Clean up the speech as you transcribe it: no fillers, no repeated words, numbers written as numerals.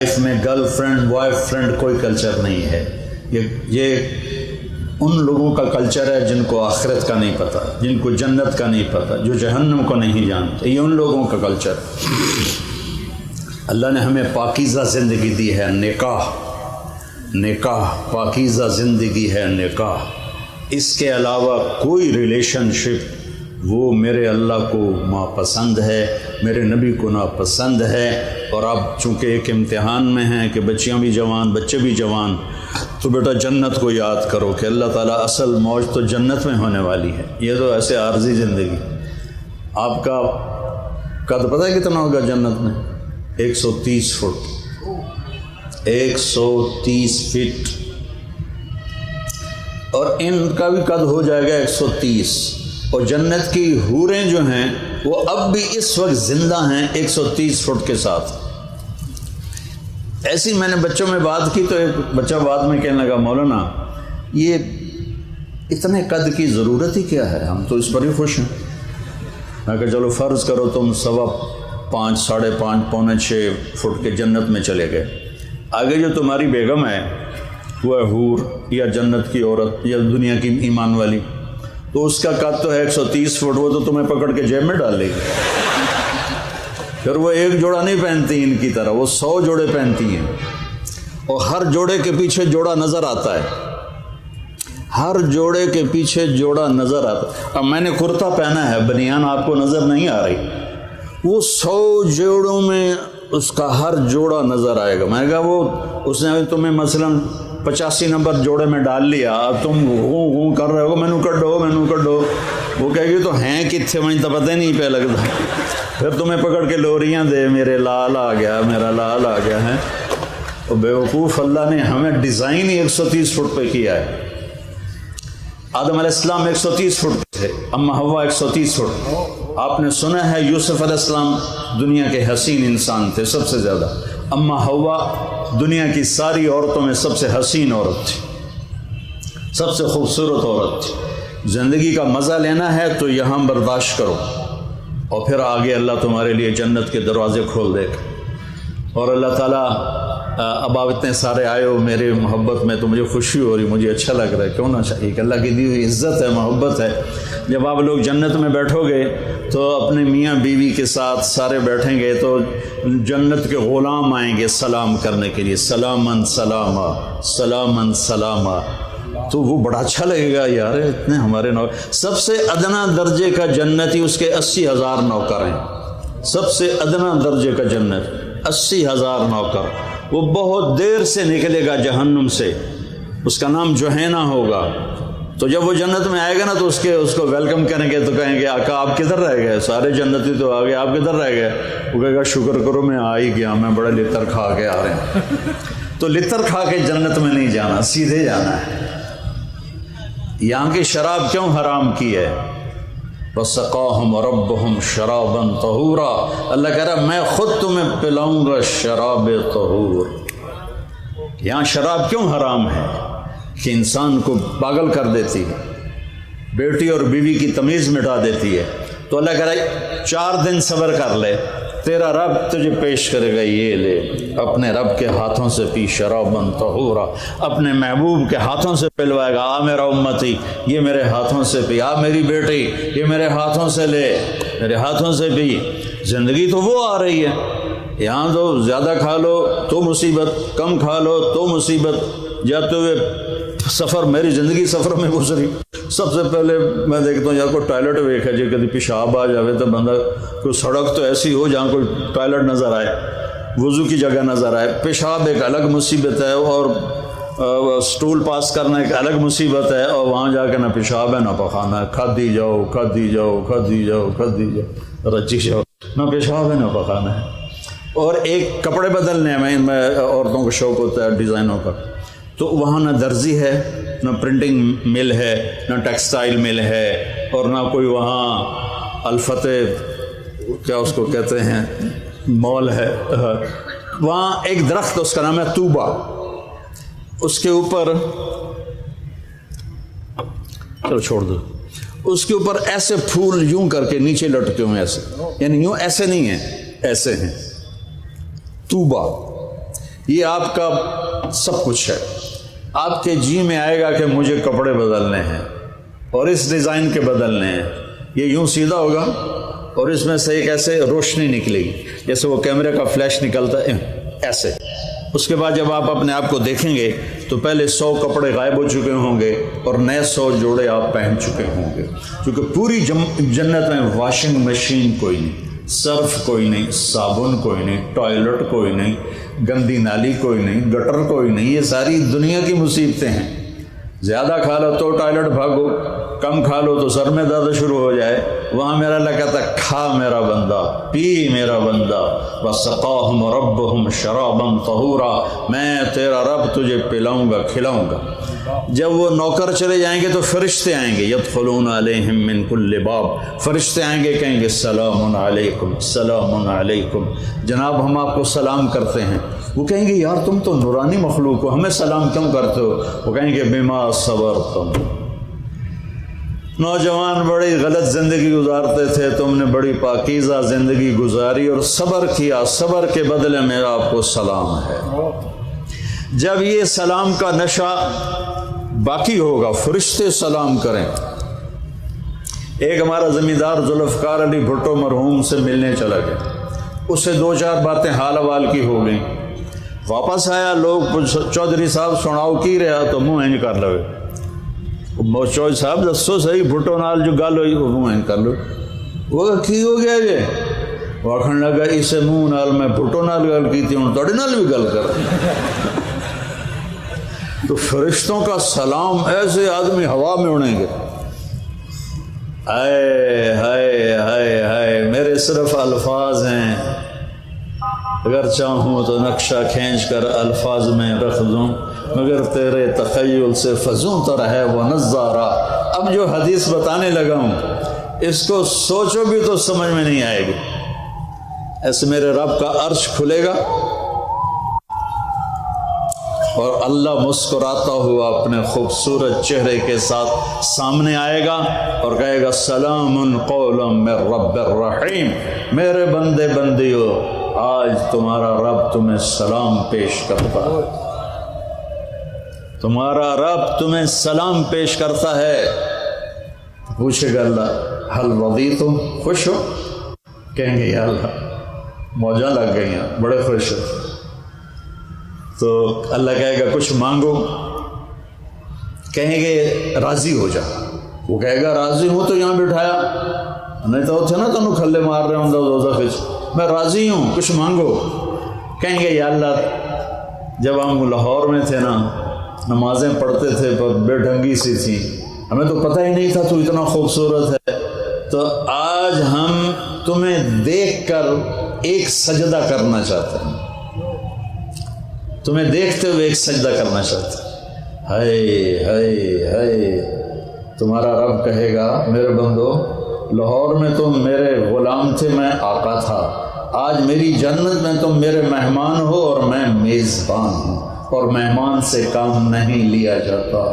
Life میں girl friend boy friend کوئی culture نہیں ہے. یہ ان لوگوں کا کلچر ہے جن کو آخرت کا نہیں پتہ، جن کو جنت کا نہیں پتہ، جو جہنم کو نہیں جانتے. یہ ان لوگوں کا کلچر ہے. اللہ نے ہمیں پاکیزہ زندگی دی ہے. نکاح پاکیزہ زندگی ہے. نکاح اس کے علاوہ کوئی ریلیشن شپ وہ میرے اللہ کو ناپسند ہے، میرے نبی کو ناپسند ہے. اور اب چونکہ ایک امتحان میں ہیں کہ بچیاں بھی جوان بچے بھی جوان، تو بیٹا جنت کو یاد کرو کہ اللہ تعالیٰ اصل موج تو جنت میں ہونے والی ہے. یہ تو ایسے عارضی زندگی. آپ کا قد پتہ ہے کتنا ہوگا جنت میں؟ 130 فٹ. 130 فٹ. اور ان کا بھی قد ہو جائے گا 130. اور جنت کی حوریں جو ہیں وہ اب بھی اس وقت زندہ ہیں 130 فٹ کے ساتھ. ایسی میں نے بچوں میں بات کی تو ایک بچہ بعد میں کہنے لگا، مولانا یہ اتنے قد کی ضرورت ہی کیا ہے، ہم تو اس پر ہی خوش ہیں. میں کہا چلو فرض کرو تم 5.25 ساڑھے 5 پونے 6 فٹ کے جنت میں چلے گئے. آگے جو تمہاری بیگم ہے وہ ہے حور یا جنت کی عورت یا دنیا کی ایمان والی، تو اس کا قد تو ہے 130 فٹ. وہ تو تمہیں پکڑ کے جیب میں ڈال لے گی. پھر وہ ایک جوڑا نہیں پہنتی ان کی طرح، وہ 100 جوڑے پہنتی ہیں. اور ہر جوڑے کے پیچھے جوڑا نظر آتا ہے. ہر جوڑے کے پیچھے جوڑا نظر آتا ہے. اب میں نے کرتا پہنا ہے، بنیان آپ کو نظر نہیں آ رہی. وہ 100 جوڑوں میں اس کا ہر جوڑا نظر آئے گا. میں نے کہا وہ اس نے تمہیں مثلاً 85 نمبر جوڑے میں ڈال لیا، تم ہوں کر رہے ہو مینو کڈو. وہ کہے گی تو ہیں کتنے، مجھے تو پتہ ہی نہیں پہ لگتا. پھر تمہیں پکڑ کے لوریاں دے، میرے لال آ گیا، میرا لال آ گیا ہے. اور بیوقوف اللہ نے ہمیں ڈیزائن ہی 130 فٹ پہ کیا ہے. آدم علیہ السلام 130 فٹ تھے، اما حوا 130 فٹ. آپ نے سنا ہے یوسف علیہ السلام دنیا کے حسین انسان تھے سب سے زیادہ. اما حوا دنیا کی ساری عورتوں میں سب سے حسین عورت تھی، سب سے خوبصورت عورت تھی. زندگی کا مزہ لینا ہے تو یہاں برداشت کرو، اور پھر آگے اللہ تمہارے لیے جنت کے دروازے کھول دے گا. اور اللہ تعالیٰ اب آپ اتنے سارے آئے ہو میرے محبت میں تو مجھے خوشی ہو رہی، مجھے اچھا لگ رہا ہے. کیوں نہ چاہیے کہ اللہ کی دی ہوئی عزت ہے، محبت ہے. جب آپ لوگ جنت میں بیٹھو گے تو اپنے میاں بیوی کے ساتھ سارے بیٹھیں گے تو جنت کے غلام آئیں گے سلام کرنے کے لیے، سلامن سلاما سلامن سلاما. تو وہ بڑا اچھا لگے گا، یار اتنے ہمارے نوکر. سب سے ادنا درجے کا جنتی اس کے 80,000 نوکر ہیں. سب سے ادنا درجے کا جنت 80,000 نوکر. وہ بہت دیر سے نکلے گا جہنم سے، اس کا نام جوہینا ہوگا. تو جب وہ جنت میں آئے گا نا تو اس کو ویلکم کریں گے تو کہیں گے آقا آپ کدھر رہ گئے، سارے جنتی تو آ گئے، آپ کدھر رہ گئے. وہ کہے گا شکر کرو میں آ ہی گیا، میں بڑا لتر کھا کے آ رہے ہیں. تو لتر کھا کے جنت میں نہیں جانا، سیدھے جانا ہے. یہاں کی شراب کیوں حرام کی ہے؟ وَسَقَاهُمْ رَبُّهُمْ شَرَابًا طَهُورًا. اللہ کہہ رہا میں خود تمہیں پلاؤں گا شراب طہور. یہاں شراب کیوں حرام ہے؟ کہ انسان کو پاگل کر دیتی ہے، بیٹی اور بیوی کی تمیز مٹا دیتی ہے. تو اللہ کہہ رہا ہے 4 دن صبر کر لے، تیرا رب تجھے پیش کرے گا، یہ لے اپنے رب کے ہاتھوں سے پی شراباً طہورا. اپنے محبوب کے ہاتھوں سے پلوائے گا، آ میرا امتی یہ میرے ہاتھوں سے پی، آ میری بیٹی یہ میرے ہاتھوں سے لے، میرے ہاتھوں سے پی. زندگی تو وہ آ رہی ہے. یہاں تو زیادہ کھا لو تو مصیبت، کم کھا لو تو مصیبت. جاتے ہوئے سفر، میری زندگی سفر میں گزری. سب سے پہلے میں دیکھتا ہوں یار کوئی ٹوائلٹ ویکھا جی، کبھی پیشاب آ جاوے تو بندہ کوئی سڑک تو ایسی ہو جہاں کوئی ٹوائلٹ نظر آئے، وضو کی جگہ نظر آئے. پیشاب ایک الگ مصیبت ہے، اور سٹول پاس کرنا ایک الگ مصیبت ہے. اور وہاں جا کے نہ پیشاب ہے نہ پخانا ہے، کھاتی جاؤ رچی جاؤ، نہ پیشاب ہے نہ پخانا ہے. اور ایک کپڑے بدلنے میں عورتوں کو شوق ہوتا ہے ڈیزائنوں کا، تو وہاں نہ درزی ہے، نہ پرنٹنگ مل ہے، نہ ٹیکسٹائل مل ہے، اور نہ کوئی وہاں الفتح کیا اس کو کہتے ہیں مال ہے. وہاں ایک درخت اس کا نام ہے طوبہ، اس کے اوپر چلو چھوڑ دو، اس کے اوپر ایسے پھول یوں کر کے نیچے لٹکے ہوئے، ایسے یعنی یوں ایسے نہیں ہیں، ایسے ہیں. طوبہ یہ آپ کا سب کچھ ہے. آپ کے جی میں آئے گا کہ مجھے کپڑے بدلنے ہیں اور اس ڈیزائن کے بدلنے ہیں، یہ یوں سیدھا ہوگا اور اس میں سے ایک ایسے روشنی نکلے گی جیسے وہ کیمرے کا فلیش نکلتا ہے ایسے. اس کے بعد جب آپ اپنے آپ کو دیکھیں گے تو پہلے 100 کپڑے غائب ہو چکے ہوں گے اور نئے 100 جوڑے آپ پہن چکے ہوں گے. کیونکہ پوری جنت میں واشنگ مشین کوئی نہیں، صرف کوئی نہیں، صابن کوئی نہیں، ٹوائلٹ کوئی نہیں، گندی نالی کوئی نہیں، گٹر کوئی نہیں. یہ ساری دنیا کی مصیبتیں ہیں. زیادہ کھا لو تو ٹوائلٹ بھاگو، کم کھا لو تو سر میں درد شروع ہو جائے. وہاں میرا اللہ کہتا ہے کھا میرا بندہ، پی میرا بندہ. وَسَقَاهُمْ رَبُّهُمْ شَرَابًا طَهُورًا، میں تیرا رب تجھے پلاؤں گا کھلاؤں گا. جب وہ نوکر چلے جائیں گے تو فرشتے آئیں گے، يَدْخُلُونَ عَلَيْهِمْ مِنْ كُلِّ بَابٍ. فرشتے آئیں گے، کہیں گے سلام علیکم سلام علیکم، جناب ہم آپ کو سلام کرتے ہیں. وہ کہیں گے یار تم تو نورانی مخلوق ہو، ہمیں سلام کیوں کرتے ہو؟ وہ کہیں گے بما صبرتم، نوجوان بڑی غلط زندگی گزارتے تھے، تم نے بڑی پاکیزہ زندگی گزاری اور صبر کیا، صبر کے بدلے میں آپ کو سلام ہے. جب یہ سلام کا نشہ باقی ہوگا فرشتے سلام کریں. ایک ہمارا زمیندار ذوالفقار علی بھٹو مرحوم سے ملنے چلا گیا، اس سے 2-4 باتیں حال حوال کی ہو گئیں. واپس آیا، لوگ چودھری صاحب سناؤ کی رہا تو منہ اینج کر لو. چودھری صاحب دسو صحیح بھٹو نال جو گل ہوئی وہ منہ اینج کر لو. وہ کی ہو گیا جی؟ وہ آخر لگا اسے منہ نال میں بھٹو نال گل کی تھی ہوں تھوڑے نال بھی گل کر. تو فرشتوں کا سلام ایسے آدمی ہوا میں اڑیں گے. ہائے ہائے ہائے ہائے، میرے صرف الفاظ ہیں، اگر چاہوں تو نقشہ کھینچ کر الفاظ میں رکھ دوں، مگر تیرے تخیل سے فزوں تر ہے وہ نظارہ. اب جو حدیث بتانے لگا ہوں اس کو سوچو بھی تو سمجھ میں نہیں آئے گی. ایسے میرے رب کا عرش کھلے گا اور اللہ مسکراتا ہوا اپنے خوبصورت چہرے کے ساتھ سامنے آئے گا اور کہے گا سلام قولا من رب الرحیم. میرے بندے بندیو، آج تمہارا رب تمہیں سلام پیش کرتا ہے، تمہارا رب تمہیں سلام پیش کرتا ہے. پوچھے گا اللہ حل رضیتم، خوش ہو؟ کہیں گے یا اللہ موجاں لگ گئی ہیں، بڑے خوش ہو. تو اللہ کہے گا کچھ مانگو، کہیں گے راضی ہو جا. وہ کہے گا راضی ہوں تو یہاں بٹھایا نہیں تو تھے نا تمہیں کھلے مار رہے ہوں دوزخ وچ. میں راضی ہوں، کچھ مانگو. کہیں گے یا اللہ جب ہم لاہور میں تھے نا نمازیں پڑھتے تھے پر بے ڈھنگی سی تھی، ہمیں تو پتہ ہی نہیں تھا تو اتنا خوبصورت ہے، تو آج ہم تمہیں دیکھ کر ایک سجدہ کرنا چاہتے ہیں، تمہیں دیکھتے ہوئے ایک سجدہ کرنا چاہتے ہیں. ہائے ہائے ہائے. تمہارا رب کہے گا میرے بندو لاہور میں تم میرے غلام تھے، میں آقا تھا، آج میری جنت میں تم میرے مہمان ہو اور میں میزبان ہوں، اور مہمان سے کام نہیں لیا جاتا.